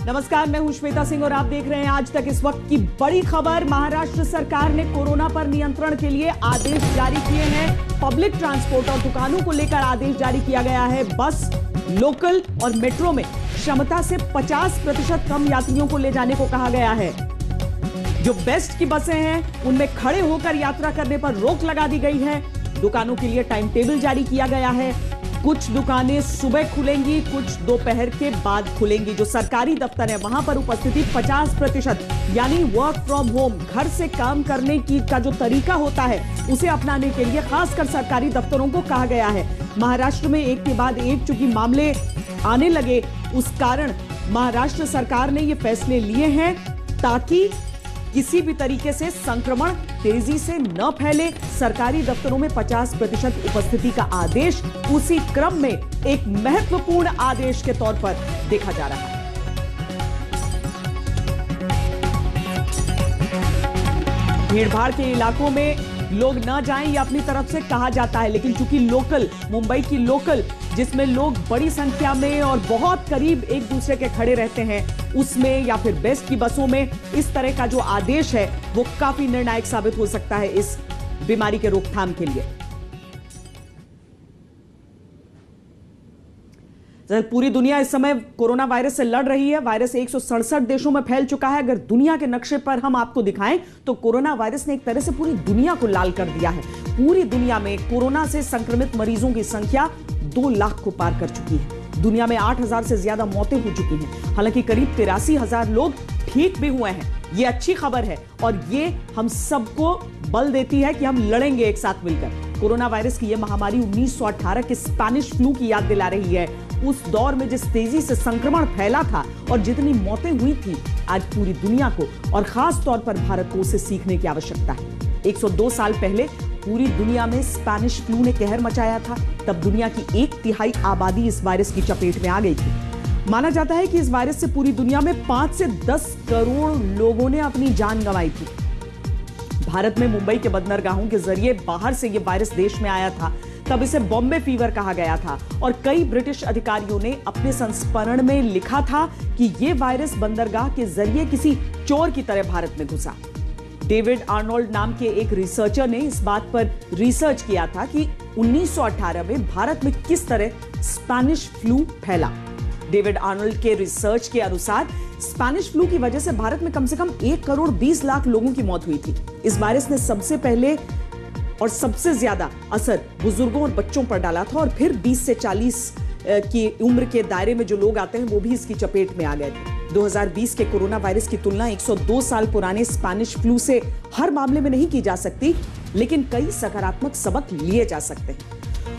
नमस्कार, मैं हूं श्वेता सिंह और आप देख रहे हैं आज तक। इस वक्त की बड़ी खबर, महाराष्ट्र सरकार ने कोरोना पर नियंत्रण के लिए आदेश जारी किए हैं। पब्लिक ट्रांसपोर्ट और दुकानों को लेकर आदेश जारी किया गया है। बस, लोकल और मेट्रो में क्षमता से 50% कम यात्रियों को ले जाने को कहा गया है। जो बेस्ट की बसें हैं उनमें खड़े होकर यात्रा करने पर रोक लगा दी गई है। दुकानों के लिए टाइम टेबल जारी किया गया है। कुछ दुकानें सुबह खुलेंगी, कुछ दोपहर के बाद खुलेंगी। जो सरकारी दफ्तर है वहां पर उपस्थिति 50%, यानी वर्क फ्रॉम होम, घर से काम करने की का जो तरीका होता है उसे अपनाने के लिए खासकर सरकारी दफ्तरों को कहा गया है। महाराष्ट्र में एक के बाद एक चूंकि मामले आने लगे, उस कारण महाराष्ट्र सरकार ने ये फैसले लिए हैं ताकि किसी भी तरीके से संक्रमण तेजी से न फैले। सरकारी दफ्तरों में 50% उपस्थिति का आदेश उसी क्रम में एक महत्वपूर्ण आदेश के तौर पर देखा जा रहा है। भीड़भाड़ के इलाकों में लोग न जाएं, ये अपनी तरफ से कहा जाता है, लेकिन चूंकि लोकल, मुंबई की लोकल, जिसमें लोग बड़ी संख्या में और बहुत करीब एक दूसरे के खड़े रहते हैं, उसमें या फिर बेस्ट की बसों में इस तरह का जो आदेश है वो काफी निर्णायक साबित हो सकता है इस बीमारी के रोकथाम के लिए। पूरी दुनिया इस समय कोरोना वायरस से लड़ रही है। वायरस 167 देशों में फैल चुका है। अगर दुनिया के नक्शे पर हम आपको दिखाएं तो कोरोना वायरस ने एक तरह से पूरी दुनिया को लाल कर दिया है। पूरी दुनिया में कोरोना से संक्रमित मरीजों की संख्या 2 लाख को पार कर चुकी है। दुनिया में 8,000 से ज्यादा मौतें हो चुकी हैं। हालांकि करीब 83,000 लोग ठीक भी हुए हैं। ये अच्छी खबर है और ये हम सबको बल देती है कि हम लड़ेंगे एक साथ मिलकर। कोरोना वायरस की यह महामारी 1918 के स्पेनिश फ्लू की याद दिला रही है। उस दौर में जिस तेजी से संक्रमण फैला था और जितनी मौतें हुई थी, आज पूरी दुनिया को और खास तौर पर भारत को उसे सीखने की आवश्यकता है। 102 साल पहले पूरी दुनिया में स्पेनिश फ्लू ने कहर मचाया था। तब दुनिया की 1/3 आबादी इस वायरस की चपेट में आ गई थी। माना जाता है कि इस वायरस से पूरी दुनिया में 5 से 10 करोड़ लोगों ने अपनी जान गंवाई थी। भारत में मुंबई के बंदरगाहों के जरिए बाहर से यह वायरस देश में आया था। तब इसे बॉम्बे फीवर कहा गया था और कई ब्रिटिश अधिकारियों ने अपने संस्मरण में लिखा था कि यह वायरस बंदरगाह के जरिए किसी चोर की तरह भारत में घुसा। डेविड आर्नोल्ड नाम के एक रिसर्चर ने इस बात पर रिसर्च किया था कि 1918 में भारत में किस तरह स्पेनिश फ्लू फैला। डेविड आर्नोल्ड के रिसर्च के अनुसार स्पेनिश फ्लू की वजह से भारत में कम से कम 1 करोड़ 20 लाख लोगों की मौत हुई थी। इस वायरस ने सबसे पहले और सबसे ज्यादा असर बुजुर्गों और बच्चों पर डाला था और फिर 20 से 40 की उम्र के दायरे में जो लोग आते हैं वो भी इसकी चपेट में आ गए थे। 2020 के कोरोना वायरस की तुलना 102 साल पुराने स्पेनिश फ्लू से हर मामले में नहीं की जा सकती, लेकिन कई सकारात्मक सबक लिए जा सकते हैं।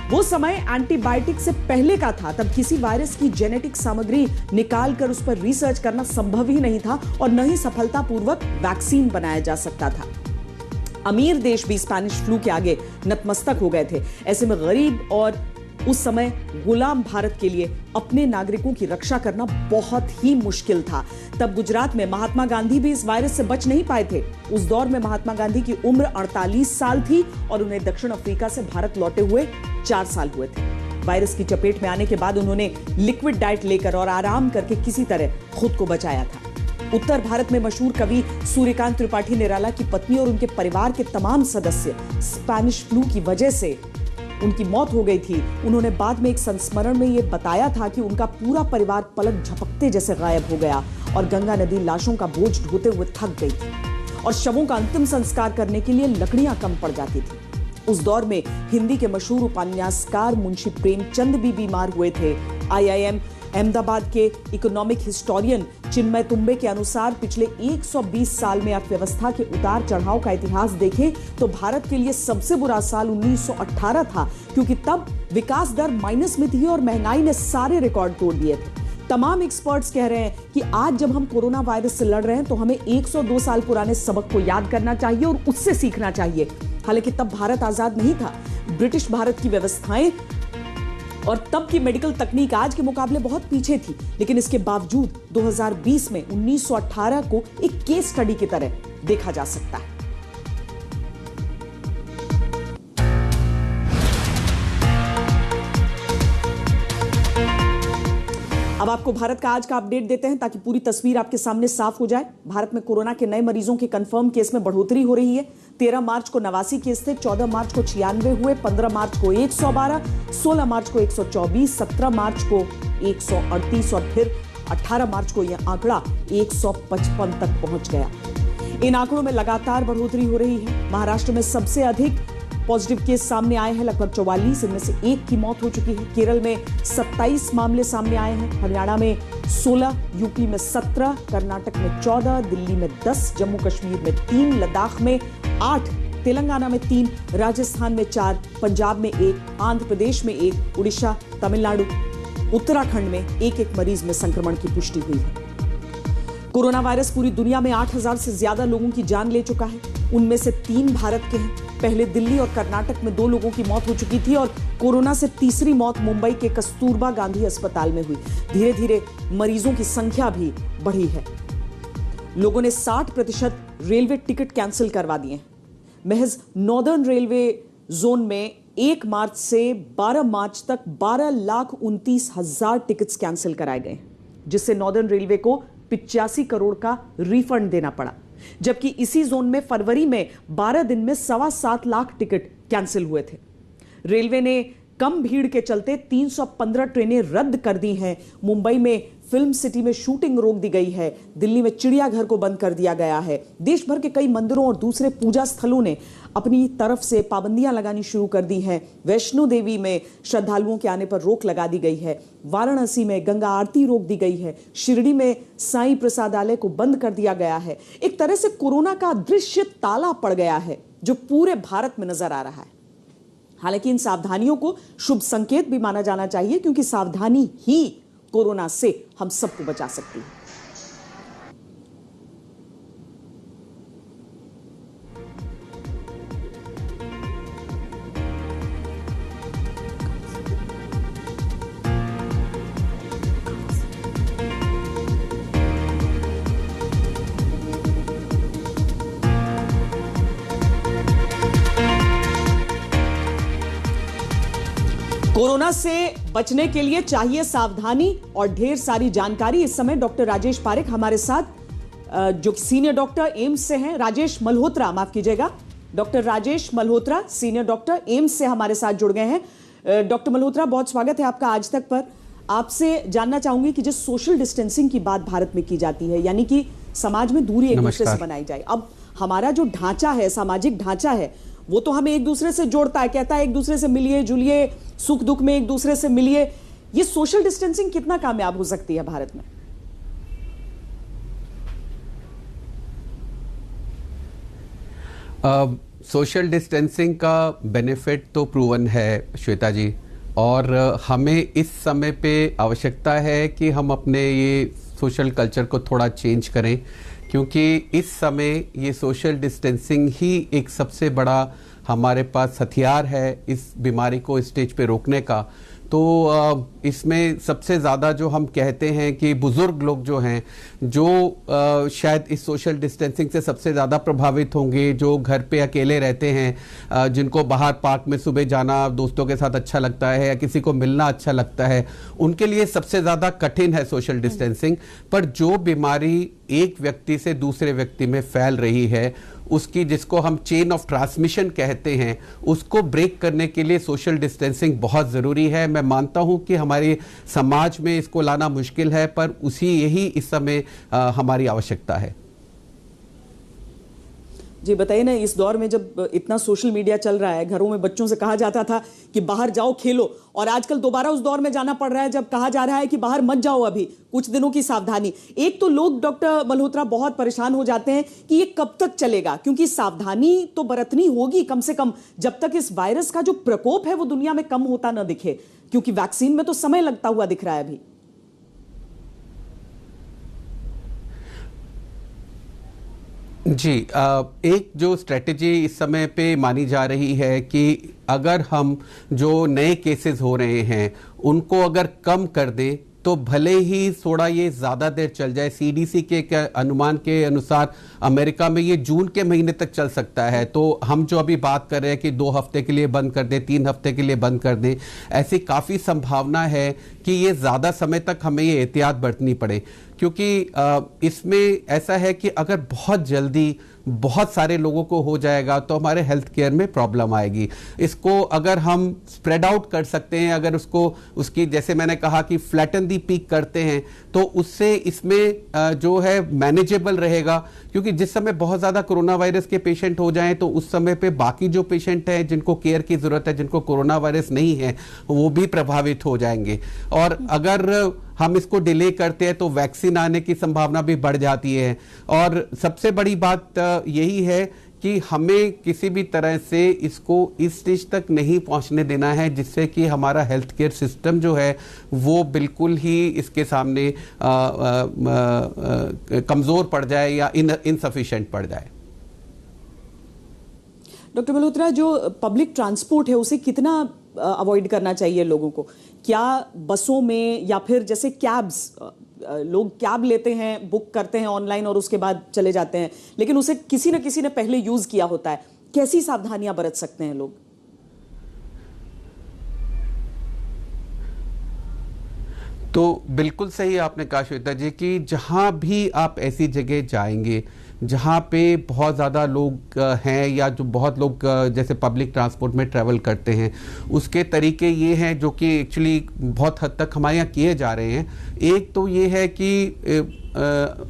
वो समय एंटीबायोटिक से पहले का था। तब किसी वायरस की जेनेटिक सामग्री निकालकर उस पर रिसर्च करना संभव ही नहीं था और न ही सफलतापूर्वक वैक्सीन बनाया जा सकता था। अमीर देश भी स्पेनिश फ्लू के आगे नतमस्तक हो गए थे। ऐसे में गरीब और उस समय गुलाम भारत के लिए अपने नागरिकों की रक्षा करना बहुत ही मुश्किल था। तब गुजरात में महात्मा गांधी भी इस वायरस से बच नहीं पाए थे। उस दौर में महात्मा गांधी की उम्र 48 साल थी और उन्हें दक्षिण अफ्रीका से भारत लौटे हुए 4 साल हुए थे। वायरस की चपेट में आने के बाद उन्होंने लिक्विड डाइट लेकर और आराम करके किसी तरह खुद को बचाया था। उत्तर भारत में मशहूर कवि सूर्यकांत त्रिपाठी निराला की पत्नी और उनके परिवार के तमाम सदस्य स्पेनिश फ्लू की वजह से उनकी मौत हो गई थी। उन्होंने बाद में एक संस्मरण में यह बताया था कि उनका पूरा परिवार पलक झपकते जैसे गायब हो गया और गंगा नदी लाशों का बोझ ढोते हुए थक गई थी और शवों का अंतिम संस्कार करने के लिए लकड़ियां कम पड़ जाती थी। उस दौर में हिंदी के मशहूर उपन्यासकार मुंशी प्रेमचंद भी बीमार हुए थे। IIM अहमदाबाद के इकोनॉमिक हिस्टोरियन चिन्मय तुम्बे के अनुसार पिछले 120 साल में अर्थव्यवस्था के उतार चढ़ाव का इतिहास देखें तो भारत के लिए सबसे बुरा साल 1918 था, क्योंकि तब विकास दर माइनस में थी और महंगाई ने सारे रिकॉर्ड तोड़ दिए थे। तमाम एक्सपर्ट्स कह रहे हैं कि आज जब हम कोरोना वायरस से लड़ रहे हैं तो हमें 102 साल पुराने सबक को याद करना चाहिए और उससे सीखना चाहिए। हालांकि तब भारत आजाद नहीं था। ब्रिटिश भारत की व्यवस्थाएं और तब की मेडिकल तकनीक आज के मुकाबले बहुत पीछे थी, लेकिन इसके बावजूद 2020 में 1918 को एक केस स्टडी की तरह देखा जा सकता है। अब आपको भारत का आज का अपडेट देते हैं ताकि पूरी तस्वीर आपके सामने साफ हो जाए। भारत में कोरोना के नए मरीजों के कंफर्म केस में बढ़ोतरी हो रही है। 13 मार्च को 89 केस थे, 14 मार्च को 96 हुए, 15 मार्च को 112, 16 मार्च को 124, 17 मार्च को 138 और फिर 18 मार्च को यह आंकड़ा 155 तक पहुंच गया। इन आंकड़ों में लगातार बढ़ोतरी हो रही है। महाराष्ट्र में सबसे अधिक पॉजिटिव केस सामने आए हैं, लगभग 44, इनमें से एक की मौत हो चुकी है। केरल में 27 मामले सामने आए हैं, हरियाणा में 16, यूपी में 17, कर्नाटक में 14, दिल्ली में 10, जम्मू कश्मीर में 3, लद्दाख में 8, तेलंगाना में 3, राजस्थान में 4, पंजाब में 1, आंध्र प्रदेश में 1, उड़ीसा, तमिलनाडु, उत्तराखंड में एक मरीज में संक्रमण की पुष्टि हुई है। कोरोना वायरस पूरी दुनिया में 8,000 से ज्यादा लोगों की जान ले चुका है। उनमें से 3 भारत के हैं। पहले दिल्ली और कर्नाटक में 2 लोगों की मौत हो चुकी थी और कोरोना से तीसरी मौत मुंबई के कस्तूरबा गांधी अस्पताल में हुई। धीरे धीरे मरीजों की संख्या भी बढ़ी है। लोगों ने 60% रेलवे टिकट कैंसिल करवा दिए हैं। महज नॉर्दर्न रेलवे जोन में 1 मार्च से 12 मार्च तक 12,29,000 टिकट्स कैंसिल कराए गए, जिससे नॉर्दर्न रेलवे को 85 करोड़ का रिफंड देना पड़ा। जबकि इसी जोन में फरवरी में 12 दिन में 7.25 लाख टिकट कैंसिल हुए थे। रेलवे ने कम भीड़ के चलते 315 ट्रेनें रद्द कर दी हैं। मुंबई में फिल्म सिटी में शूटिंग रोक दी गई है। दिल्ली में चिड़ियाघर को बंद कर दिया गया है। देश भर के कई मंदिरों और दूसरे पूजा स्थलों ने अपनी तरफ से पाबंदियां लगानी शुरू कर दी हैं। वैष्णो देवी में श्रद्धालुओं के आने पर रोक लगा दी गई है। वाराणसी में गंगा आरती रोक दी गई है। शिरडी में साईं प्रसादालय को बंद कर दिया गया है। एक तरह से कोरोना का दृश्य ताला पड़ गया है, जो पूरे भारत में नजर आ रहा है। हालांकि इन सावधानियों को शुभ संकेत भी माना जाना चाहिए, क्योंकि सावधानी ही कोरोना से हम सबको बचा सकती है। कोरोना से बचने के लिए चाहिए सावधानी और ढेर सारी जानकारी। इस समय डॉक्टर राजेश पारेख हमारे साथ, जो सीनियर डॉक्टर एम्स से हैं, राजेश मल्होत्रा, माफ कीजिएगा, doctor Rajesh Malhotra senior doctor AIIMS से हमारे साथ जुड़ गए हैं। डॉक्टर मल्होत्रा, बहुत स्वागत है आपका आज तक पर। आपसे जानना चाहूंगी कि जिस सोशल डिस्टेंसिंग की बात भारत में की जाती है, यानी कि समाज में दूरी एक दूसरे से बनाई जाए, अब हमारा जो ढांचा है, सामाजिक ढांचा है, वो तो हमें एक दूसरे से जोड़ता है, कहता है एक दूसरे से मिलिए जुलिए, सुख दुख में एक दूसरे से मिलिए। ये सोशल डिस्टेंसिंग कितना कामयाब हो सकती है भारत में? सोशल डिस्टेंसिंग का बेनिफिट तो प्रूवन है श्वेता जी, और हमें इस समय पे आवश्यकता है कि हम अपने ये सोशल कल्चर को थोड़ा चेंज करें, क्योंकि इस समय ये सोशल डिस्टेंसिंग ही एक सबसे बड़ा हमारे पास हथियार है इस बीमारी को स्टेज पे रोकने का। तो इसमें सबसे ज़्यादा जो हम कहते हैं कि बुज़ुर्ग लोग जो हैं, जो शायद इस सोशल डिस्टेंसिंग से सबसे ज़्यादा प्रभावित होंगे, जो घर पे अकेले रहते हैं, जिनको बाहर पार्क में सुबह जाना दोस्तों के साथ अच्छा लगता है या किसी को मिलना अच्छा लगता है, उनके लिए सबसे ज़्यादा कठिन है सोशल डिस्टेंसिंग। पर जो बीमारी एक व्यक्ति से दूसरे व्यक्ति में फैल रही है, उसकी, जिसको हम चेन ऑफ ट्रांसमिशन कहते हैं, उसको ब्रेक करने के लिए सोशल डिस्टेंसिंग बहुत ज़रूरी है। मैं मानता हूं कि हमारे समाज में इसको लाना मुश्किल है, पर यही इस समय हमारी आवश्यकता है। जी बताइए ना, इस दौर में जब इतना सोशल मीडिया चल रहा है, घरों में बच्चों से कहा जाता था कि बाहर जाओ खेलो, और आजकल दोबारा उस दौर में जाना पड़ रहा है जब कहा जा रहा है कि बाहर मत जाओ, अभी कुछ दिनों की सावधानी। एक तो लोग, डॉक्टर मल्होत्रा, बहुत परेशान हो जाते हैं कि ये कब तक चलेगा, क्योंकि सावधानी तो बरतनी होगी कम से कम जब तक इस वायरस का जो प्रकोप है वो दुनिया में कम होता ना दिखे, क्योंकि वैक्सीन में तो समय लगता हुआ दिख रहा है अभी। जी, एक जो स्ट्रेटेजी इस समय पे मानी जा रही है कि अगर हम जो नए केसेस हो रहे हैं उनको अगर कम कर दें तो भले ही थोड़ा ये ज़्यादा देर चल जाए, सीडीसी के अनुमान के अनुसार अमेरिका में ये जून के महीने तक चल सकता है। तो हम जो अभी बात कर रहे हैं कि 2 हफ्ते के लिए बंद कर दें, 3 हफ्ते के लिए बंद कर दें, ऐसी काफ़ी संभावना है कि ये ज़्यादा समय तक हमें ये एहतियात बरतनी पड़े। क्योंकि इसमें ऐसा है कि अगर बहुत जल्दी बहुत सारे लोगों को हो जाएगा तो हमारे हेल्थ केयर में प्रॉब्लम आएगी। इसको अगर हम स्प्रेड आउट कर सकते हैं, अगर उसकी जैसे मैंने कहा कि फ्लैटन दी पीक करते हैं, तो उससे इसमें जो है मैनेजेबल रहेगा। क्योंकि जिस समय बहुत ज़्यादा कोरोना वायरस के पेशेंट हो जाएं तो उस समय पे बाकी जो पेशेंट हैं जिनको केयर की ज़रूरत है, जिनको कोरोना वायरस नहीं है, वो भी प्रभावित हो जाएंगे। और अगर हम इसको डिले करते हैं तो वैक्सीन आने की संभावना भी बढ़ जाती है। और सबसे बड़ी बात यही है कि हमें किसी भी तरह से इसको इस स्टेज तक नहीं पहुंचने देना है जिससे कि हमारा हेल्थ केयर सिस्टम जो है वो बिल्कुल ही इसके सामने कमज़ोर पड़ जाए या इनसफिशिएंट पड़ जाए। डॉक्टर मल्होत्रा, जो पब्लिक ट्रांसपोर्ट है उसे कितना अवॉइड करना चाहिए लोगों को? क्या बसों में या फिर जैसे कैब्स, लोग कैब लेते हैं, बुक करते हैं ऑनलाइन और उसके बाद चले जाते हैं, लेकिन उसे किसी न किसी ने पहले यूज किया होता है, कैसी सावधानियां बरत सकते हैं लोग? तो बिल्कुल सही आपने कहा श्वेता जी कि जहां भी आप ऐसी जगह जाएंगे जहाँ पे बहुत ज़्यादा लोग हैं या जो बहुत लोग जैसे पब्लिक ट्रांसपोर्ट में ट्रैवल करते हैं, उसके तरीके ये हैं जो कि एक्चुअली बहुत हद तक हमारे यहाँ किए जा रहे हैं। एक तो ये है कि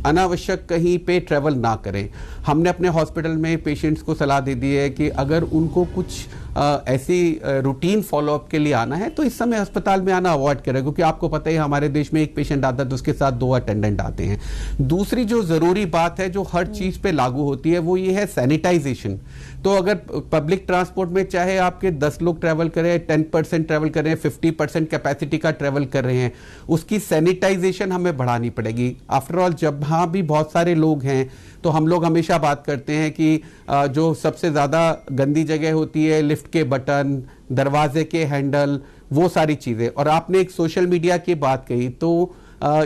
अनावश्यक कहीं पे ट्रैवल ना करें। हमने अपने हॉस्पिटल में पेशेंट्स को सलाह दे दी है कि अगर उनको कुछ ऐसी रूटीन फॉलोअप के लिए आना है तो इस समय अस्पताल में आना अवॉइड करें, क्योंकि आपको पता है हमारे देश में एक पेशेंट आता है तो उसके साथ 2 अटेंडेंट आते हैं। दूसरी जो ज़रूरी बात है जो हर चीज़ पे लागू होती है वो ये है सैनिटाइजेशन। तो अगर पब्लिक ट्रांसपोर्ट में चाहे आपके 10 लोग ट्रैवल करें, 10% ट्रैवल कर रहे हैं, 50% कैपेसिटी का ट्रैवल कर रहे हैं, उसकी सैनिटाइजेशन हमें बढ़ानी पड़ेगी। आफ्टर ऑल जब हाँ भी बहुत सारे लोग हैं तो हम लोग हमेशा बात करते हैं कि जो सबसे ज़्यादा गंदी जगह होती है, लिफ्ट के बटन, दरवाजे के हैंडल, वो सारी चीज़ें। और आपने एक सोशल मीडिया की बात कही, तो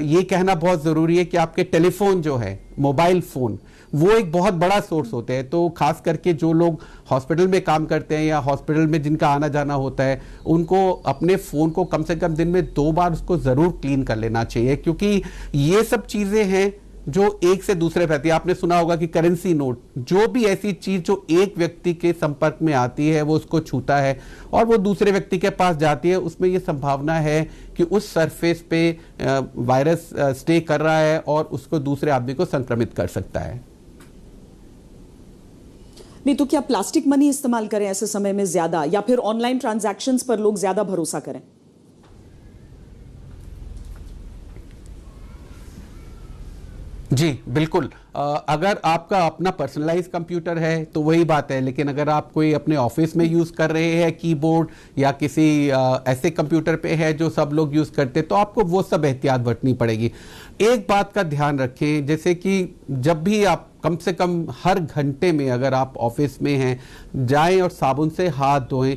ये कहना बहुत ज़रूरी है कि आपके टेलीफोन जो है, मोबाइल फ़ोन, वो एक बहुत बड़ा सोर्स होते हैं। तो खास करके जो लोग हॉस्पिटल में काम करते हैं या हॉस्पिटल में जिनका आना जाना होता है, उनको अपने फ़ोन को कम से कम दिन में 2 बार उसको ज़रूर क्लीन कर लेना चाहिए, क्योंकि ये सब चीज़ें हैं जो एक से दूसरे पे आती है। आपने सुना होगा कि करेंसी नोट, जो भी ऐसी चीज जो एक व्यक्ति के संपर्क में आती है वो उसको छूता है और वो दूसरे व्यक्ति के पास जाती है, उसमें ये संभावना है कि उस सरफेस पे वायरस स्टे कर रहा है और उसको दूसरे आदमी को संक्रमित कर सकता है। नहीं तो क्या प्लास्टिक मनी इस्तेमाल करें ऐसे समय में ज्यादा, या फिर ऑनलाइन ट्रांजैक्शंस पर लोग ज्यादा भरोसा करें? जी बिल्कुल। अगर आपका अपना पर्सनलाइज कंप्यूटर है तो वही बात है, लेकिन अगर आप कोई अपने ऑफिस में यूज़ कर रहे हैं कीबोर्ड या किसी ऐसे कंप्यूटर पे है जो सब लोग यूज़ करते हैं, तो आपको वो सब एहतियात बरतनी पड़ेगी। एक बात का ध्यान रखें, जैसे कि जब भी आप कम से कम हर घंटे में अगर आप ऑफिस में हैं, जाएं और साबुन से हाथ धोएं।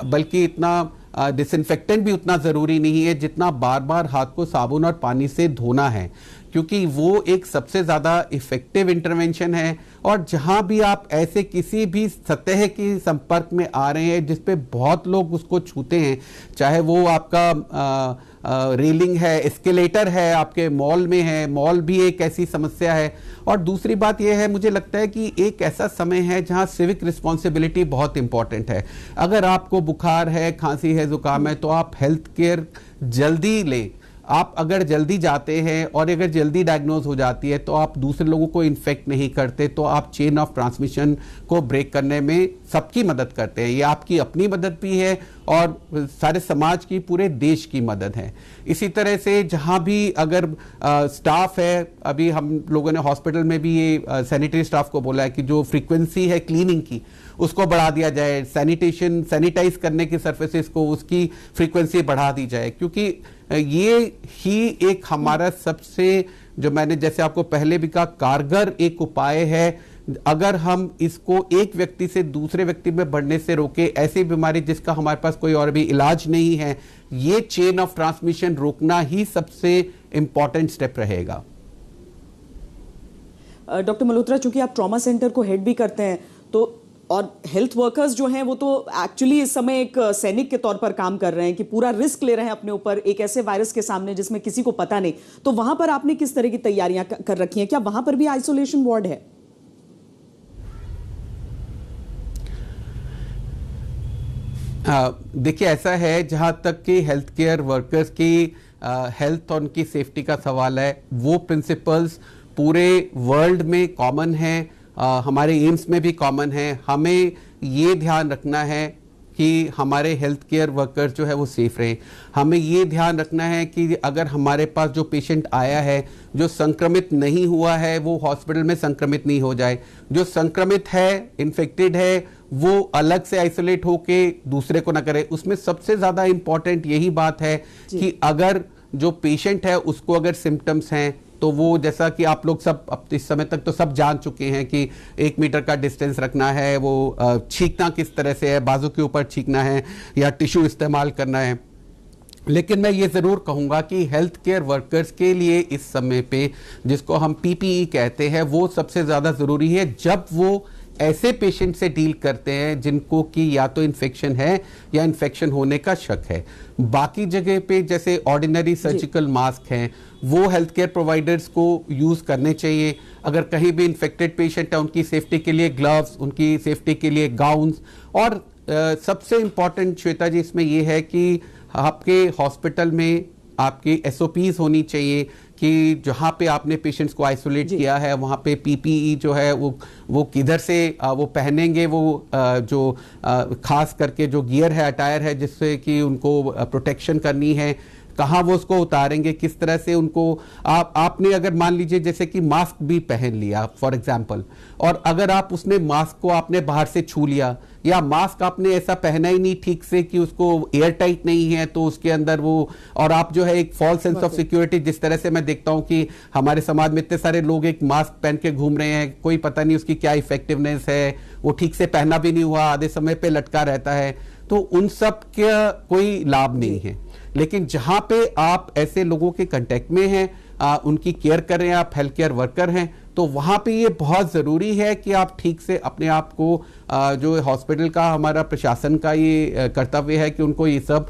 बल्कि इतना डिसइंफेक्टेंट भी उतना ज़रूरी नहीं है जितना बार बार हाथ को साबुन और पानी से धोना है, क्योंकि वो एक सबसे ज़्यादा इफ़ेक्टिव इंटरवेंशन है। और जहाँ भी आप ऐसे किसी भी सतह के संपर्क में आ रहे हैं जिस पे बहुत लोग उसको छूते हैं, चाहे वो आपका रेलिंग है, एस्केलेटर है, आपके मॉल में है, मॉल भी एक ऐसी समस्या है। और दूसरी बात यह है, मुझे लगता है कि एक ऐसा समय है जहाँ सिविक रिस्पॉन्सिबिलिटी बहुत इंपॉर्टेंट है। अगर आपको बुखार है, खांसी है, जुकाम है, तो आप हेल्थ केयर जल्दी लें। आप अगर जल्दी जाते हैं और अगर जल्दी डायग्नोज हो जाती है तो आप दूसरे लोगों को इन्फेक्ट नहीं करते, तो आप चेन ऑफ ट्रांसमिशन को ब्रेक करने में सबकी मदद करते हैं। ये आपकी अपनी मदद भी है और सारे समाज की, पूरे देश की मदद है। इसी तरह से जहाँ भी अगर स्टाफ है, अभी हम लोगों ने हॉस्पिटल में भी ये सैनिटरी स्टाफ को बोला है कि जो फ्रीक्वेंसी है क्लीनिंग की उसको बढ़ा दिया जाए, सैनिटाइज करने की सर्फेसेस को उसकी फ्रीक्वेंसी बढ़ा दी जाए, क्योंकि ये ही एक हमारा सबसे, जो मैंने जैसे आपको पहले भी कहा, कारगर एक उपाय है। अगर हम इसको एक व्यक्ति से दूसरे व्यक्ति में बढ़ने से रोके, ऐसी बीमारी जिसका हमारे पास कोई और भी इलाज नहीं है, ये चेन ऑफ ट्रांसमिशन रोकना ही सबसे इंपॉर्टेंट स्टेप रहेगा। डॉक्टर मल्होत्रा, चूंकि आप ट्रॉमा सेंटर को हेड भी करते हैं, तो और हेल्थ वर्कर्स जो हैं वो तो एक्चुअली इस समय एक सैनिक के तौर पर काम कर रहे हैं कि पूरा रिस्क ले रहे हैं अपने ऊपर एक ऐसे वायरस के सामने जिसमें किसी को पता नहीं। तो वहां पर आपने किस तरह की तैयारियां कर रखी हैं? क्या वहां पर भी आइसोलेशन वार्ड है? देखिए, ऐसा है, जहां तक कि हेल्थ केयर वर्कर्स की हेल्थ और उनकी सेफ्टी का सवाल है, वो प्रिंसिपल्स पूरे वर्ल्ड में कॉमन है, हमारे एम्स में भी कॉमन है। हमें ये ध्यान रखना है कि हमारे हेल्थ केयर वर्कर्स जो है वो सेफ रहें। हमें ये ध्यान रखना है कि अगर हमारे पास जो पेशेंट आया है जो संक्रमित नहीं हुआ है, वो हॉस्पिटल में संक्रमित नहीं हो जाए। जो संक्रमित है, इन्फेक्टेड है, वो अलग से आइसोलेट होके दूसरे को ना करे। उसमें सबसे ज़्यादा इम्पॉर्टेंट यही बात है कि अगर जो पेशेंट है उसको अगर सिम्टम्स हैं, तो वो, जैसा कि आप लोग सब अब इस समय तक तो सब जान चुके हैं कि 1 मीटर का डिस्टेंस रखना है, वो छींकना किस तरह से है, बाजू के ऊपर छींकना है या टिश्यू इस्तेमाल करना है। लेकिन मैं ये ज़रूर कहूँगा कि हेल्थ केयर वर्कर्स के लिए इस समय पे, जिसको हम पीपीई कहते हैं, वो सबसे ज़्यादा ज़रूरी है जब वो ऐसे पेशेंट से डील करते हैं जिनको कि या तो इन्फेक्शन है या इन्फेक्शन होने का शक है। बाकी जगह पे जैसे ऑर्डिनरी सर्जिकल मास्क हैं, वो हेल्थ केयर प्रोवाइडर्स को यूज़ करने चाहिए। अगर कहीं भी इन्फेक्टेड पेशेंट है, उनकी सेफ्टी के लिए ग्लव्स, उनकी सेफ्टी के लिए गाउन्स। और सबसे इम्पॉर्टेंट श्वेता जी इसमें ये है कि आपके हॉस्पिटल में आपकी SOPs होनी चाहिए कि जहाँ पे आपने पेशेंट्स को आइसोलेट किया है, वहाँ पे PPE जो है वो किधर से वो पहनेंगे, वो जो खास करके जो गियर है, अटायर है, जिससे कि उनको प्रोटेक्शन करनी है, कहाँ वो उसको उतारेंगे, किस तरह से उनको आपने अगर मान लीजिए जैसे कि मास्क भी पहन लिया फॉर एग्जांपल, और अगर आप उसने मास्क को आपने बाहर से छू लिया या मास्क आपने ऐसा पहना ही नहीं ठीक से कि उसको एयर टाइट नहीं है, तो उसके अंदर वो, और आप जो है एक फॉल्स सेंस ऑफ सिक्योरिटी, जिस तरह से मैं देखता हूं कि हमारे समाज में इतने सारे लोग एक मास्क पहन के घूम रहे हैं, कोई पता नहीं उसकी क्या इफेक्टिवनेस है, वो ठीक से पहना भी नहीं हुआ, आधे समय पे लटका रहता है, तो उन सब का कोई लाभ नहीं है। लेकिन जहां पे आप ऐसे लोगों के कांटेक्ट में हैं, उनकी केयर कर रहे हैं, आप हेल्थ केयर वर्कर हैं, तो वहां पे ये बहुत ज़रूरी है कि आप ठीक से अपने आप को, जो हॉस्पिटल का हमारा प्रशासन का ये कर्तव्य है कि उनको ये सब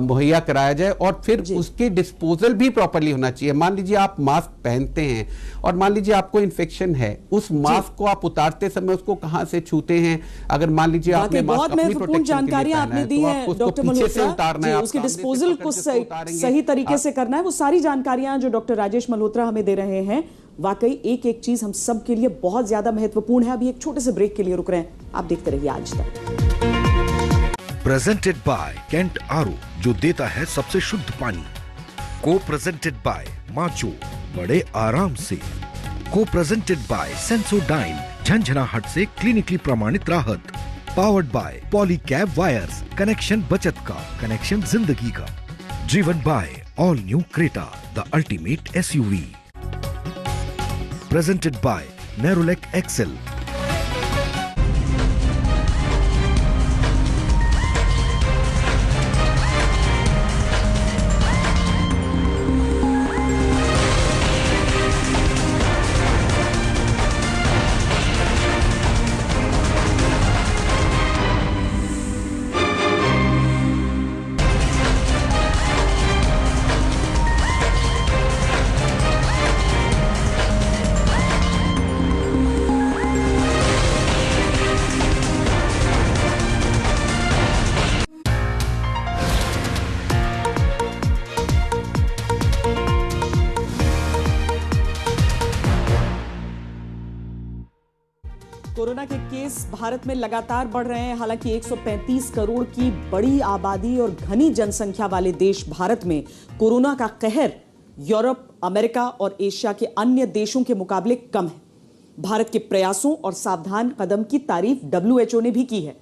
मुहैया कराया जाए, और फिर उसके डिस्पोजल भी प्रॉपरली होना चाहिए। मान लीजिए आप मास्क पहनते हैं और मान लीजिए आपको इन्फेक्शन है, उस मास्क को आप उतारते समय उसको कहाँ से छूते हैं, अगर मान लीजिए आपने बहुत महत्वपूर्ण जानकारियां आपने दी है डॉक्टर मल्होत्रा, उसके डिस्पोजल को सही तरीके से करना है, वो सारी जानकारियां जो डॉक्टर राजेश मल्होत्रा हमें दे रहे हैं, वाकई एक एक चीज हम सब के लिए बहुत ज्यादा महत्वपूर्ण है। अभी एक छोटे से ब्रेक के लिए रुक रहे हैं, आप देखते रहिए आज तक। प्रेजेंटेड बाय कैंट आरो, जो देता है सबसे शुद्ध पानी। को प्रेजेंटेड बाय माचो, बड़े आराम से। को प्रेजेंटेड बाय सेंसोडाइन, झंझनाहट से क्लिनिकली प्रमाणित राहत। Powered by Polycab wires, connection बचत का, कनेक्शन जिंदगी का। Driven by all new Creta, the ultimate SUV। Presented by Nerolac XL। Corona के केस भारत में लगातार बढ़ रहे हैं। हालांकि 135 करोड़ की बड़ी आबादी और घनी जनसंख्या वाले देश भारत में कोरोना का कहर यूरोप, अमेरिका और एशिया के अन्य देशों के मुकाबले कम है। भारत के प्रयासों और सावधान कदम की तारीफ WHO ने भी की है।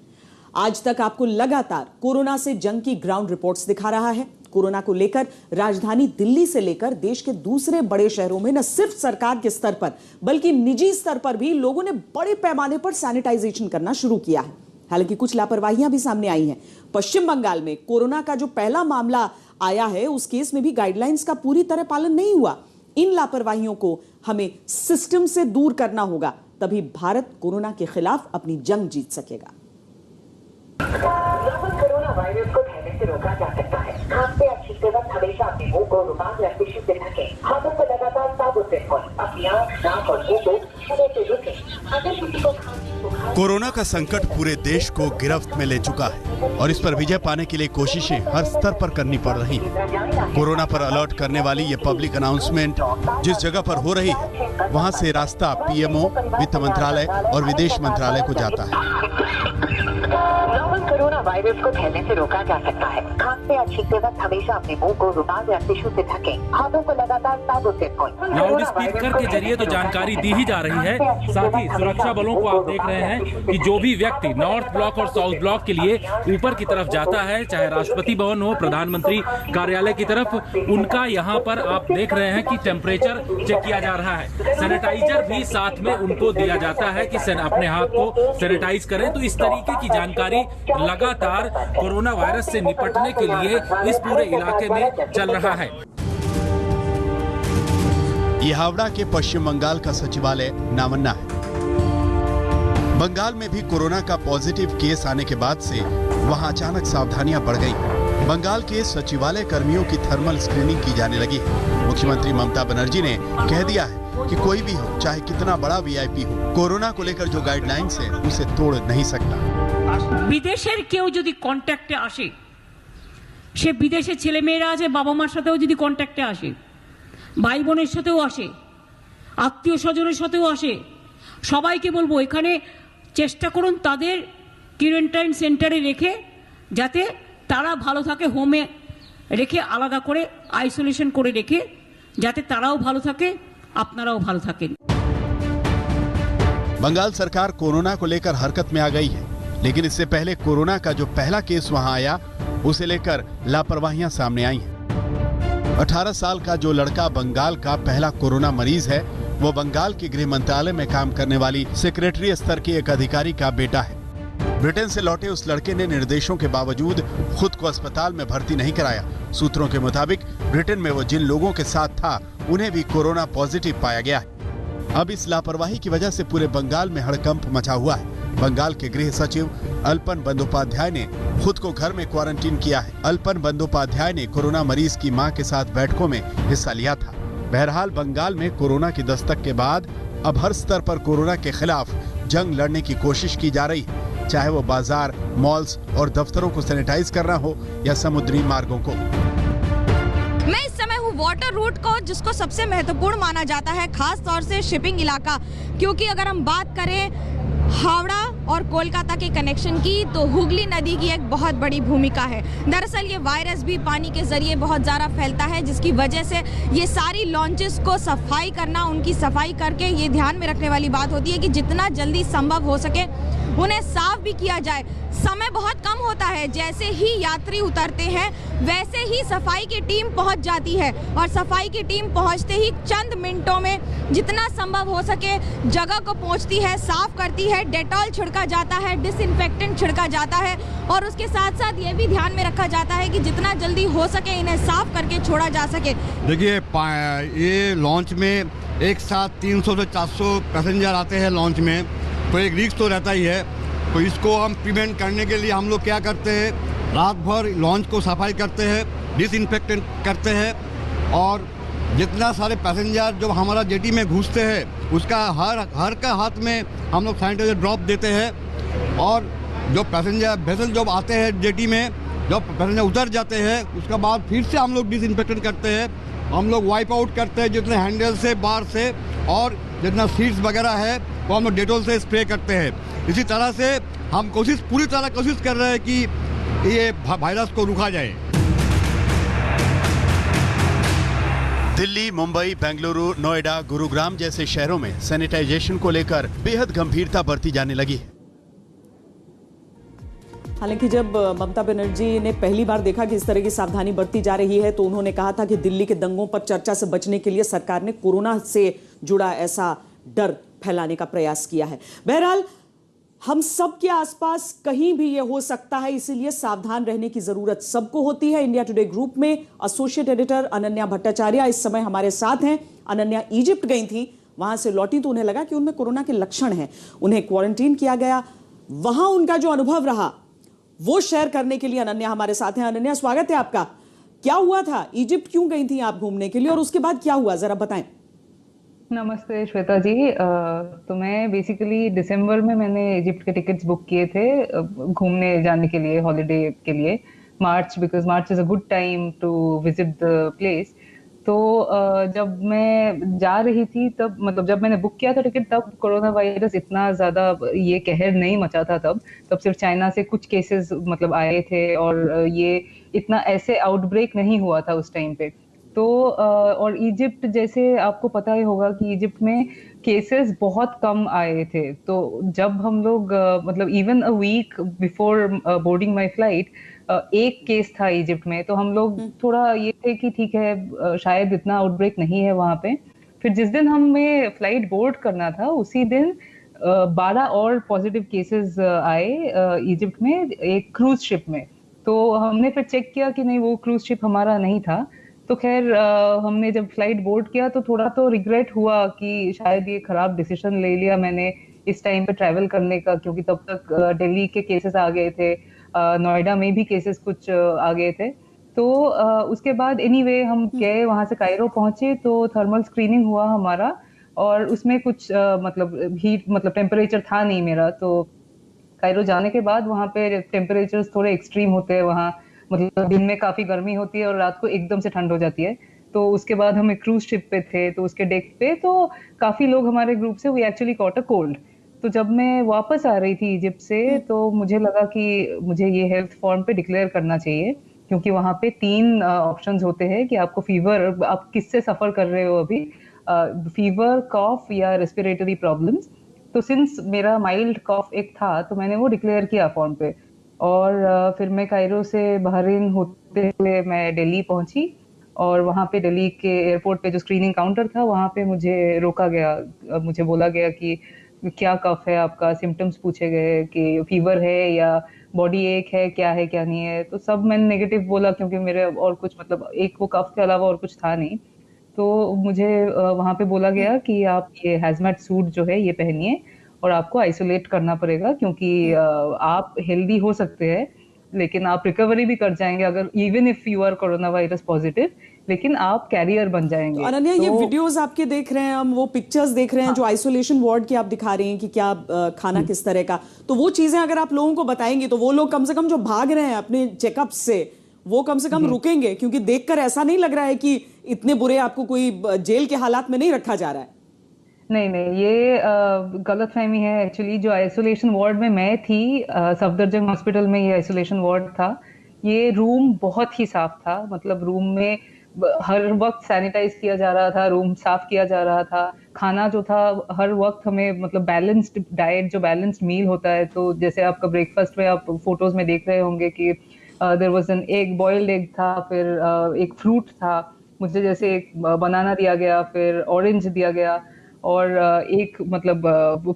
आज तक आपको लगातार कोरोना से जंग की ग्राउंड रिपोर्ट्स दिखा रहा है। कोरोना को लेकर राजधानी दिल्ली से लेकर देश के दूसरे बड़े शहरों में न सिर्फ सरकार के स्तर पर बल्कि निजी स्तर पर भी लोगों ने बड़े पैमाने पर सैनिटाइजेशन करना शुरू किया है। हालांकि कुछ लापरवाहियां भी सामने आई हैं। पश्चिम बंगाल में कोरोना का जो पहला मामला आया है, उस केस में भी गाइडलाइंस का पूरी तरह पालन नहीं हुआ। इन लापरवाहियों को हमें सिस्टम से दूर करना होगा, तभी भारत कोरोना के खिलाफ अपनी जंग जीत सकेगा। कोरोना वायरस को फैलने से रोका जा सकता है। खांसते या छींकते वक्त हमेशा अपने मुंह को रुमाल या टिश्यू से ढकें। हाथों को लगातार साबुन से धोएं। अपनी आंख, नाक और मुंह को छूने से रोकें। अगर किसी को कोरोना का संकट पूरे देश को गिरफ्त में ले चुका है और इस पर विजय पाने के लिए कोशिशें हर स्तर पर करनी पड़ रही हैं। कोरोना पर अलर्ट करने वाली ये पब्लिक अनाउंसमेंट जिस जगह पर हो रही है, वहां से रास्ता पीएमओ, वित्त मंत्रालय और विदेश मंत्रालय को जाता है। कोरोना वायरस को फैलने से रोका जा सकता है। खांसते या छींकते वक्त हमेशा अपने मुंह को रुमाल या टिश्यू से ढकें। हाथों को लगातार साबुन से धोएं। लाउड स्पीकर के जरिए तो जानकारी दी ही जा रही है। साथ ही सुरक्षा बलों को आप देख रहे हैं कि जो भी व्यक्ति नॉर्थ ब्लॉक और साउथ ब्लॉक के लिए ऊपर की तरफ जाता है, चाहे राष्ट्रपति भवन हो, प्रधानमंत्री कार्यालय की तरफ, उनका यहाँ पर आप देख रहे हैं कि टेम्परेचर चेक किया जा रहा है। सैनिटाइजर भी साथ में उनको दिया जाता है कि अपने हाथ को सैनिटाइज करें। तो इस तरीके की जानकारी लगातार कोरोना वायरस से निपटने के लिए इस पूरे इलाके में चल रहा है। ये हावड़ा के पश्चिम बंगाल का सचिवालय नामन्ना है। बंगाल में भी कोरोना का पॉजिटिव केस आने के बाद से वहां अचानक सावधानियां बढ़ गई। बंगाल के सचिवालय कर्मियों की थर्मल स्क्रीनिंग की जाने लगी है। मुख्यमंत्री ममता बनर्जी ने कह दिया है कि कोई भी हो, चाहे कितना बड़ा वीआईपी हो, कोरोना को लेकर जो गाइडलाइंस है उसे तोड़ नहीं सकता। বিদেশের কেউ যদি কন্ট্যাক্টে আসে, সে বিদেশে ছেলে মেয়েরা আছে, বাবা মার সাথেও যদি কন্ট্যাক্টে আসে, ভাই বোনের সাথেও আসে, আত্মীয় স্বজনের সাথেও আসে, সবাইকে বলবো এখানে চেষ্টা করুন তাদের কোয়ারেন্টাইন সেন্টারে রেখে, যাতে তারা ভালো থাকে, হোমে রেখে আলাদা করে আইসোলেশন করে রেখে, যাতে তারাও ভালো থাকে, আপনারাও ভালো থাকেন। बंगाल सरकार कोरोना को लेकर हरकत में आ गई है, लेकिन इससे पहले कोरोना का जो पहला केस वहां आया, उसे लेकर लापरवाहियां सामने आई हैं। 18 साल का जो लड़का बंगाल का पहला कोरोना मरीज है, वो बंगाल के गृह मंत्रालय में काम करने वाली सेक्रेटरी स्तर के एक अधिकारी का बेटा है। ब्रिटेन से लौटे उस लड़के ने निर्देशों के बावजूद खुद को अस्पताल में भर्ती नहीं कराया। सूत्रों के मुताबिक ब्रिटेन में वो जिन लोगों के साथ था, उन्हें भी कोरोना पॉजिटिव पाया गया है। अब इस लापरवाही की वजह से पूरे बंगाल में हड़कंप मचा हुआ है। बंगाल के गृह सचिव अल्पन बंदोपाध्याय ने खुद को घर में क्वारंटीन किया है। अल्पन बंदोपाध्याय ने कोरोना मरीज की मां के साथ बैठकों में हिस्सा लिया था। बहरहाल बंगाल में कोरोना की दस्तक के बाद अब हर स्तर पर कोरोना के खिलाफ जंग लड़ने की कोशिश की जा रही है, चाहे वो बाजार, मॉल्स और दफ्तरों को सैनिटाइज करना हो या समुद्री मार्गों को। मैं इस समय हूँ वाटर रूट को, जिसको सबसे महत्वपूर्ण माना जाता है, खास तौर से शिपिंग इलाका, क्योंकि अगर हम बात करें हावड़ा और कोलकाता के कनेक्शन की, तो हुगली नदी की एक बहुत बड़ी भूमिका है। दरअसल ये वायरस भी पानी के जरिए बहुत ज़्यादा फैलता है, जिसकी वजह से ये सारी लॉन्चेस को सफाई करना, उनकी सफाई करके ये ध्यान में रखने वाली बात होती है कि जितना जल्दी संभव हो सके उन्हें साफ भी किया जाए। समय बहुत कम होता है, जैसे ही यात्री उतरते हैं वैसे ही सफाई की टीम पहुंच जाती है, और सफाई की टीम पहुंचते ही चंद मिनटों में जितना संभव हो सके जगह को पहुंचती है, साफ करती है, डेटॉल छिड़का जाता है, डिसइंफेक्टेंट छिड़का जाता है, और उसके साथ साथ ये भी ध्यान में रखा जाता है कि जितना जल्दी हो सके इन्हें साफ करके छोड़ा जा सके। देखिए, ये लॉन्च में एक साथ 300 से 400 पैसेंजर आते हैं लॉन्च में, तो एक रिस्क तो रहता ही है। तो इसको हम प्रिवेंट करने के लिए हम लोग क्या करते हैं, रात भर लॉन्च को सफाई करते हैं, डिसइंफेक्टेंट करते हैं, और जितना सारे पैसेंजर जो हमारा जेटी में घुसते हैं उसका हर का हाथ में हम लोग सैनिटाइजर ड्रॉप देते हैं। और जो पैसेंजर वेसल जब आते हैं जेटी में, जब पैसेंजर उतर जाते हैं उसके बाद फिर से हम लोग डिसइंफेक्टेंट करते हैं। हम लोग वाइप आउट करते हैं जितने हैंडल से, बार से, और जितना सीट्स वगैरह है वो हम लोग डेटॉल से स्प्रे करते हैं। इसी तरह से हम पूरी तरह कोशिश कर रहे हैं कि ये वायरस को रोका जाए। दिल्ली, मुंबई, बेंगलुरु, नोएडा, गुरुग्राम जैसे शहरों में सैनिटाइजेशन को लेकर बेहद गंभीरता बरती जाने लगी है। हालांकि जब ममता बनर्जी ने पहली बार देखा कि इस तरह की सावधानी बरती जा रही है, तो उन्होंने कहा था कि दिल्ली के दंगों पर चर्चा से बचने के लिए सरकार ने कोरोना से जुड़ा ऐसा डर फैलाने का प्रयास किया है। बहरहाल हम सब के आसपास कहीं भी ये हो सकता है, इसीलिए सावधान रहने की जरूरत सबको होती है। इंडिया टुडे ग्रुप में एसोसिएट एडिटर अनन्या भट्टाचार्य इस समय हमारे साथ हैं। अनन्या इजिप्ट गई थी, वहां से लौटी तो उन्हें लगा कि उनमें कोरोना के लक्षण हैं, उन्हें क्वारंटीन किया गया। वहां उनका जो अनुभव रहा वो शेयर करने के लिए अनन्या हमारे साथ हैं। अनन्या, स्वागत है आपका। क्या हुआ था, इजिप्ट क्यों गई थी आप घूमने के लिए, और उसके बाद क्या हुआ, जरा बताएं। नमस्ते श्वेता जी। तो मैं बेसिकली दिसंबर में मैंने इजिप्ट के टिकट्स बुक किए थे घूमने जाने के लिए, हॉलिडे के लिए। Because March is a good time to visit the place. तो जब मैं जा रही थी तब, मतलब जब मैंने बुक किया था टिकट, तब कोरोना वायरस इतना ज्यादा ये कहर नहीं मचा था। तब सिर्फ चाइना से कुछ केसेस मतलब आए थे, और ये इतना ऐसे आउटब्रेक नहीं हुआ था उस टाइम पे। तो और इजिप्ट, जैसे आपको पता ही होगा कि इजिप्ट में केसेस बहुत कम आए थे। तो जब हम लोग मतलब even a week before boarding my flight एक केस था इजिप्ट में, तो हम लोग थोड़ा ये थे कि ठीक है शायद इतना आउटब्रेक नहीं है वहां पे। फिर जिस दिन हमें फ्लाइट बोर्ड करना था उसी दिन 12 और पॉजिटिव केसेस आए इजिप्ट में, एक क्रूज शिप में। तो हमने फिर चेक किया कि नहीं, वो क्रूज शिप हमारा नहीं था। तो खैर हमने जब फ्लाइट बोर्ड किया तो थोड़ा तो रिग्रेट हुआ कि शायद ये खराब डिसीजन ले लिया मैंने इस टाइम पे ट्रैवल करने का, क्योंकि तब तक दिल्ली के केसेस आ गए थे, नोएडा में भी केसेस कुछ आ गए थे। तो उसके बाद एनीवे हम गए, वहां से कायरो पहुंचे तो थर्मल स्क्रीनिंग हुआ हमारा, और उसमें कुछ मतलब हीट, मतलब टेम्परेचर था नहीं मेरा। तो कायरो जाने के बाद वहां पे टेम्परेचर्स थोड़े एक्सट्रीम होते हैं वहाँ, मतलब दिन में काफी गर्मी होती है और रात को एकदम से ठंड हो जाती है। तो उसके बाद हम एक क्रूज शिप पे थे, तो उसके डेक पे तो काफी लोग हमारे ग्रुप से we actually caught a cold. तो जब मैं वापस आ रही थी इजिप्ट से, तो मुझे लगा कि मुझे ये हेल्थ फॉर्म पे डिक्लेयर करना चाहिए, क्योंकि वहां पे 3 ऑप्शंस होते हैं कि आपको फीवर, आप किससे सफर कर रहे हो अभी, फीवर, कॉफ या रेस्पिरेटरी प्रॉब्लम्स। तो सिंस मेरा माइल्ड कॉफ एक था, तो मैंने वो डिक्लेयर किया फॉर्म पे। और फिर मैं कायरो से बहरीन होते हुए मैं दिल्ली पहुंची, और वहाँ पे दिल्ली के एयरपोर्ट पे जो स्क्रीनिंग काउंटर था वहाँ पे मुझे रोका गया। मुझे बोला गया कि क्या कफ है आपका, सिम्टम्स पूछे गए कि फीवर है या बॉडी एक है, क्या है क्या नहीं है। तो सब मैंने नेगेटिव बोला, क्योंकि मेरे और कुछ मतलब एक वो कफ के अलावा और कुछ था नहीं। तो मुझे वहाँ पे बोला गया कि आप ये हैजमेट सूट जो है ये पहनिए, और आपको आइसोलेट करना पड़ेगा, क्योंकि आप हेल्दी हो सकते हैं लेकिन आप रिकवरी भी कर जाएंगे अगर even if you are corona virus positive, लेकिन आप कैरियर बन जाएंगे। तो अनन्या, ये वीडियोस आपके देख रहे हैं हम, वो पिक्चर्स देख रहे हैं, जो आइसोलेशन वार्ड की आप दिखा रही हैं कि क्या खाना किस तरह का, तो वो चीजें अगर आप लोगों को बताएंगे तो वो लोग कम से कम जो भाग रहे हैं अपने चेकअप से, वो कम से कम रुकेंगे, क्योंकि देखकर ऐसा नहीं लग रहा है कि इतने बुरे आपको कोई जेल के हालात में नहीं रखा जा रहा है। नहीं, ये गलतफहमी है एक्चुअली। जो आइसोलेशन वार्ड में मैं थी, सफदरजंग हॉस्पिटल में ये आइसोलेशन वार्ड था। ये रूम बहुत ही साफ था, मतलब रूम में हर वक्त सैनिटाइज किया जा रहा था, रूम साफ किया जा रहा था। खाना जो था हर वक्त हमें, मतलब बैलेंस्ड डाइट, जो बैलेंस्ड मील होता है, तो जैसे आपका ब्रेकफास्ट में आप फोटोज में देख रहे होंगे कि there was an egg, boiled egg था, फिर एक फ्रूट था, मुझे जैसे एक बनाना दिया गया, फिर ऑरेंज दिया गया, और एक मतलब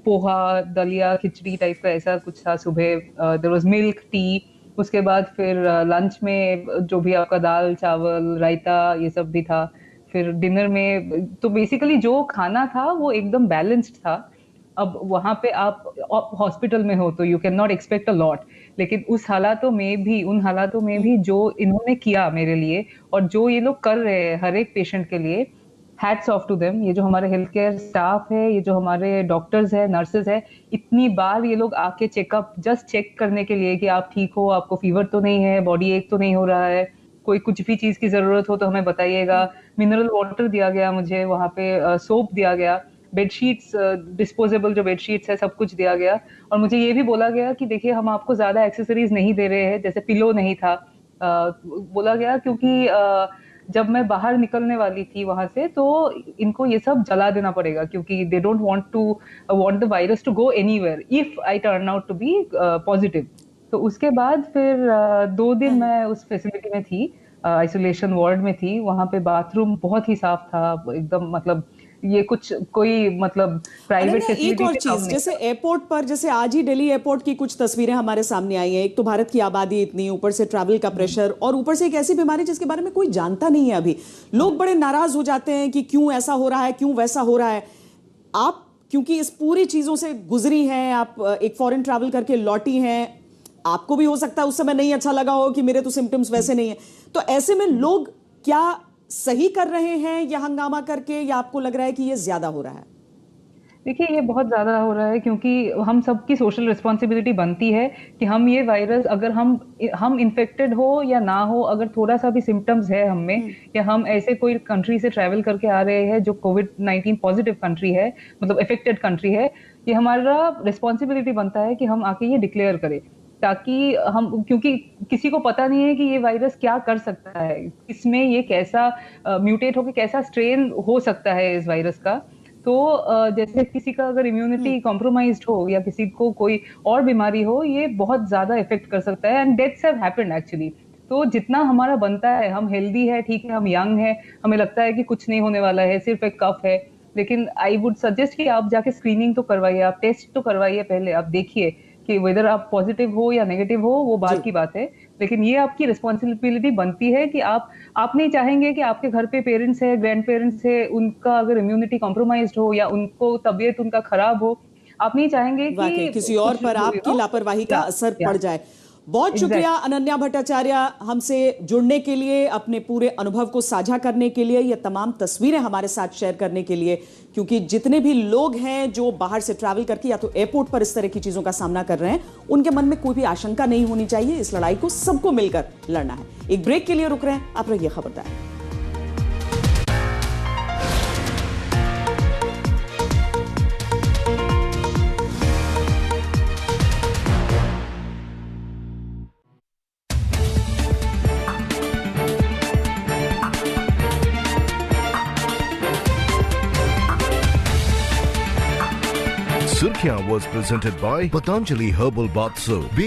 पोहा, दलिया, खिचड़ी टाइप का ऐसा कुछ था सुबह। There was milk, tea. उसके बाद फिर लंच में जो भी आपका दाल, चावल, रायता, ये सब भी था। फिर डिनर में तो बेसिकली जो खाना था वो एकदम बैलेंस्ड था। अब वहां पे आप हॉस्पिटल में हो तो you can not expect a lot, लेकिन उन हालातों में भी जो इन्होंने किया मेरे लिए, और जो ये लोग कर रहे हैं हर एक पेशेंट के लिए, हैट्स ऑफ टू देम। ये जो हमारे हेल्थ केयर स्टाफ है, ये जो हमारे डॉक्टर्स है, नर्सेज है, इतनी बार ये लोग आके चेकअप, जस्ट चेक करने के लिए कि आप ठीक हो, आपको फीवर तो नहीं है, बॉडी एक तो नहीं हो रहा है, कोई कुछ भी चीज की जरूरत हो तो हमें बताइएगा। मिनरल वाटर दिया गया मुझे वहाँ पे, सोप दिया गया, बेडशीट्स, डिस्पोजेबल जो बेडशीट्स है, सब कुछ दिया गया। और मुझे ये भी बोला गया कि देखिए हम आपको ज्यादा एक्सेसरीज नहीं दे रहे हैं, जैसे पिलो नहीं था, बोला गया, क्योंकि जब मैं बाहर निकलने वाली थी वहां से तो इनको ये सब जला देना पड़ेगा, क्योंकि they don't want the virus to go anywhere if I turn out to be positive. तो उसके बाद फिर 2 दिन मैं उस फैसिलिटी में थी, आइसोलेशन वार्ड में थी। वहां पे बाथरूम बहुत ही साफ था, एकदम मतलब ये कुछ कोई मतलब प्राइवेट एक और चीज, जैसे एयरपोर्ट पर, जैसे आज ही दिल्ली एयरपोर्ट की कुछ तस्वीरें हमारे सामने आई हैं। एक तो भारत की आबादी इतनी, ऊपर से ट्रैवल का प्रेशर, और ऊपर से एक ऐसी बीमारी जिसके बारे में कोई जानता नहीं है अभी। लोग बड़े नाराज हो जाते हैं कि क्यों ऐसा हो रहा है, क्यों वैसा हो रहा है। आप क्योंकि इस पूरी चीजों से गुजरी हैं, आप एक फॉरेन ट्रैवल करके लौटी हैं, आपको भी हो सकता है उस समय नहीं अच्छा लगा हो कि मेरे तो सिम्टम्स वैसे नहीं है। तो ऐसे में लोग क्या सही कर रहे हैं या हंगामा करके, या आपको लग रहा है कि ये ज्यादा हो रहा है? देखिए, ये बहुत ज़्यादा हो रहा है क्योंकि हम सबकी सोशल रिस्पॉन्सिबिलिटी बनती है कि हम ये वायरस, अगर हम इन्फेक्टेड हो या ना हो, अगर थोड़ा सा भी सिम्टम्स है हम में, या हम ऐसे कोई कंट्री से ट्रैवल करके आ रहे हैं जो कोविड-19 पॉजिटिव कंट्री है, मतलब इफेक्टेड कंट्री है, ये हमारा रिस्पॉन्सिबिलिटी बनता है कि हम आके ये डिक्लेयर करें, ताकि हम, क्योंकि किसी को पता नहीं है कि ये वायरस क्या कर सकता है, इसमें ये कैसा म्यूटेट होकर कैसा स्ट्रेन हो सकता है इस वायरस का। तो जैसे किसी का अगर इम्यूनिटी कॉम्प्रोमाइज्ड हो या किसी को कोई और बीमारी हो, ये बहुत ज्यादा इफेक्ट कर सकता है, and deaths have happened actually. तो जितना हमारा बनता है, हम हेल्दी है, ठीक है, हम यंग है, हमें लगता है कि कुछ नहीं होने वाला है, सिर्फ एक कफ है, लेकिन आई वुड सजेस्ट कि आप जाके स्क्रीनिंग तो करवाइए, आप टेस्ट तो करवाइए पहले, आप देखिए कि वेदर आप पॉजिटिव हो या नेगेटिव हो, वो बात की बात है, लेकिन ये आपकी रिस्पॉन्सिबिलिटी बनती है कि आप नहीं चाहेंगे कि आपके घर पे पेरेंट्स है, ग्रैंड पेरेंट्स है, उनका अगर इम्यूनिटी कॉम्प्रोमाइज्ड हो या उनको तबीयत उनका खराब हो, आप नहीं चाहेंगे कि किसी और पर आपकी लापरवाही का असर पड़ जाए। बहुत शुक्रिया अनन्या भट्टाचार्य, हमसे जुड़ने के लिए, अपने पूरे अनुभव को साझा करने के लिए, ये तमाम तस्वीरें हमारे साथ शेयर करने के लिए, क्योंकि जितने भी लोग हैं जो बाहर से ट्रैवल करके या तो एयरपोर्ट पर इस तरह की चीजों का सामना कर रहे हैं, उनके मन में कोई भी आशंका नहीं होनी चाहिए। इस लड़ाई को सबको मिलकर लड़ना है। एक ब्रेक के लिए रुक रहे हैं, आप रहिए खबरदार। Surkhia was presented by Patanjali Herbal Bath Soap.